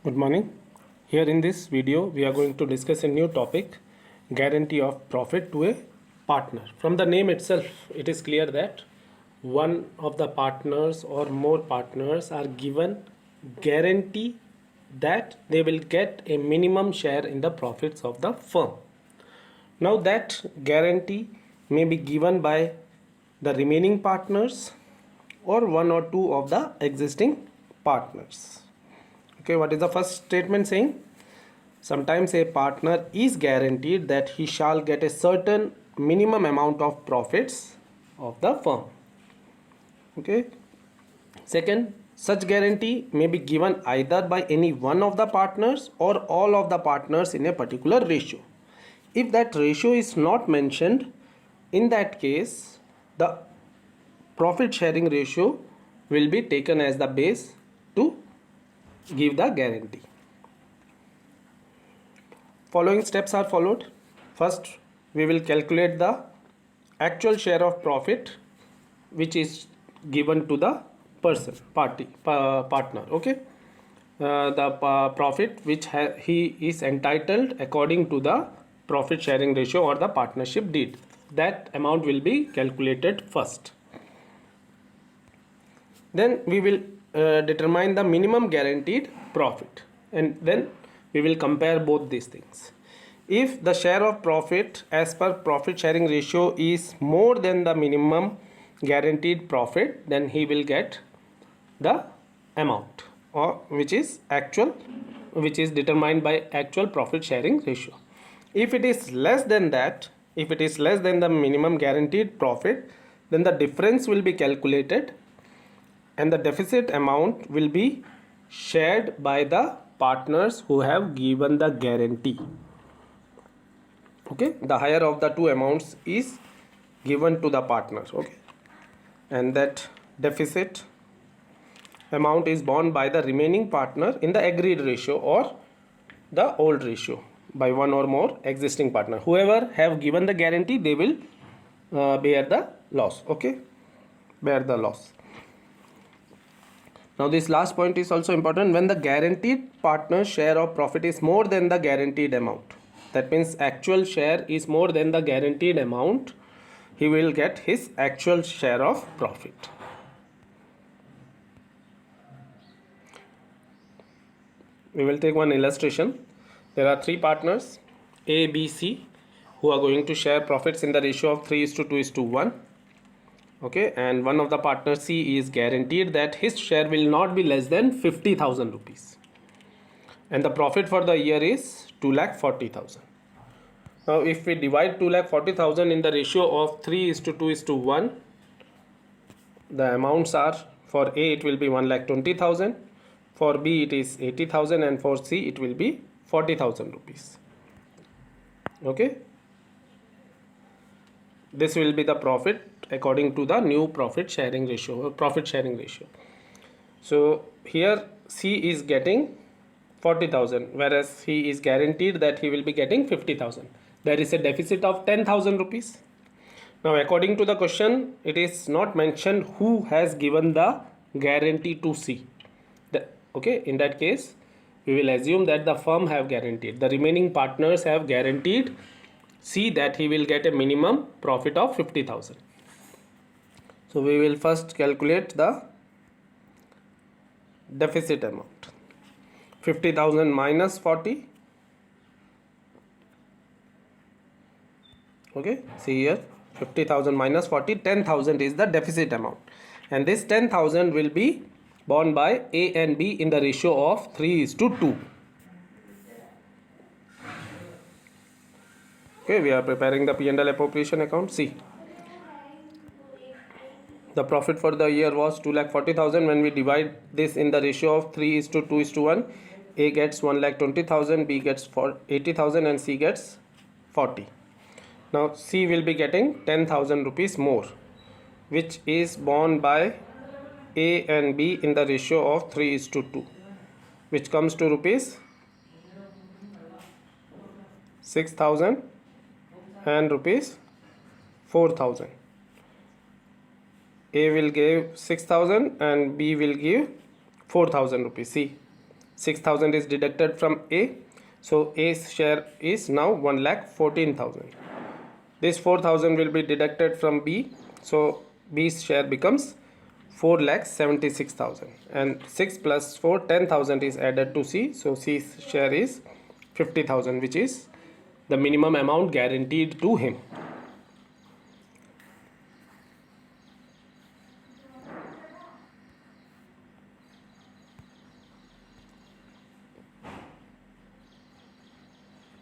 Good morning. Here in this video, we are going to discuss a new topic, guarantee of profit to a partner. From the name itself, it is clear that one of the partners or more partners are given guarantee that they will get a minimum share in the profits of the firm. Now that guarantee may be given by the remaining partners or one or two of the existing partners. Okay, what is the first statement saying? Sometimes a partner is guaranteed that he shall get a certain minimum amount of profits of the firm. Okay. Second, such guarantee may be given either by any one of the partners or all of the partners in a particular ratio. If that ratio is not mentioned, in that case, the profit sharing ratio will be taken as the base to give the guarantee. Following steps are followed. First, we will calculate the actual share of profit which is given to the partner. Okay, the profit which he is entitled according to the profit sharing ratio or the partnership deed. That amount will be calculated first. Then we will determine the minimum guaranteed profit, and then we will compare both these things. If the share of profit as per profit sharing ratio is more than the minimum guaranteed profit, then he will get the amount or which is determined by actual profit sharing ratio. If it is less than that, if it is less than the minimum guaranteed profit, then the difference will be calculated and the deficit amount will be shared by the partners who have given the guarantee. Okay, the higher of the two amounts is given to the partners. Okay, and that deficit amount is borne by the remaining partner in the agreed ratio or the old ratio by one or more existing partner. Whoever have given the guarantee, they will bear the loss. Okay, bear the loss. Now this last point is also important. When the guaranteed partner's share of profit is more than the guaranteed amount, that means actual share is more than the guaranteed amount, he will get his actual share of profit. We will take one illustration. There are three partners A, B, C who are going to share profits in the ratio of 3:2:1. Okay, and one of the partners C is guaranteed that his share will not be less than 50,000 rupees, and the profit for the year is 2,40,000. Now if we divide 2,40,000 in the ratio of 3:2:1, the amounts are, for A it will be 1,20,000, for B it is 80,000, and for C it will be 40,000 rupees. Okay, this will be the profit according to the new profit sharing ratio. So here C is getting 40,000, whereas he is guaranteed that he will be getting 50,000. There is a deficit of 10,000 rupees. Now according to the question, it is not mentioned who has given the guarantee to C. Okay, in that case, we will assume that the firm have guaranteed, the remaining partners have guaranteed C that he will get a minimum profit of 50,000. So we will first calculate the deficit amount. 50,000 minus 40. Okay, see here, 50,000 minus 40, 10,000 is the deficit amount, and this 10,000 will be borne by A and B in the ratio of 3:2. Okay, we are preparing the P&L appropriation account. See, the profit for the year was 2,40,000. When we divide this in the ratio of 3:2:1, A gets 1,20,000, B gets 80,000, and C gets 40. Now C will be getting 10,000 rupees more, which is borne by A and B in the ratio of 3:2, which comes to rupees 6,000 and rupees 4,000. A will give 6,000 and B will give 4,000 rupees. See, 6,000 is deducted from A. So A's share is now 1,14,000. This 4,000 will be deducted from B. So B's share becomes 4,76,000. And 6 plus 4, 10,000 is added to C. So C's share is 50,000, which is the minimum amount guaranteed to him.